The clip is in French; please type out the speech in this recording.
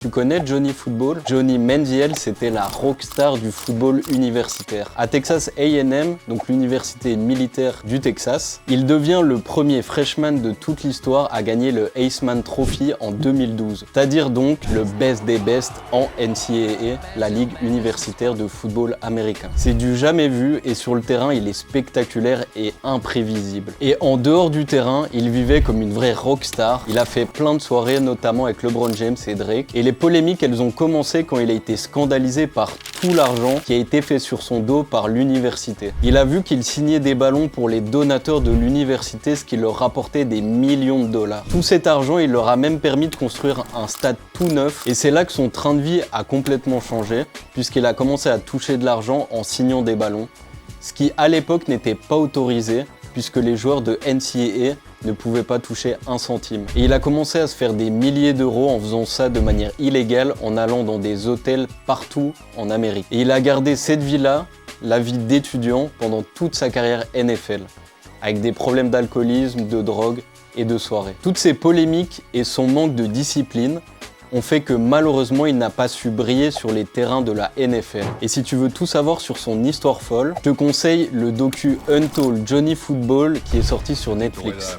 Tu connais Johnny Football? Johnny Manziel, c'était la rockstar du football universitaire. À Texas A&M, donc l'université militaire du Texas, il devient le premier freshman de toute l'histoire à gagner le Heisman Trophy en 2012. C'est-à-dire donc le best des best en NCAA, la ligue universitaire de football américain. C'est du jamais vu et sur le terrain, il est spectaculaire et imprévisible. Et en dehors du terrain, il vivait comme une vraie rockstar. Il a fait plein de soirées, notamment avec LeBron James et Drake. Et les polémiques, elles ont commencé quand il a été scandalisé par tout l'argent qui a été fait sur son dos par l'université. Il a vu qu'il signait des ballons pour les donateurs de l'université, ce qui leur rapportait des millions de dollars. Tout cet argent, il leur a même permis de construire un stade tout neuf. Et c'est là que son train de vie a complètement changé, puisqu'il a commencé à toucher de l'argent en signant des ballons. Ce qui, à l'époque, n'était pas autorisé, puisque les joueurs de NCAA ne pouvaient pas toucher un centime. Et il a commencé à se faire des milliers d'euros en faisant ça de manière illégale, en allant dans des hôtels partout en Amérique. Et il a gardé cette vie-là, la vie d'étudiant, pendant toute sa carrière NFL, avec des problèmes d'alcoolisme, de drogue et de soirée. Toutes ces polémiques et son manque de discipline ont fait que malheureusement il n'a pas su briller sur les terrains de la NFL. Et si tu veux tout savoir sur son histoire folle, je te conseille le docu Untold Johnny Football qui est sorti sur Netflix.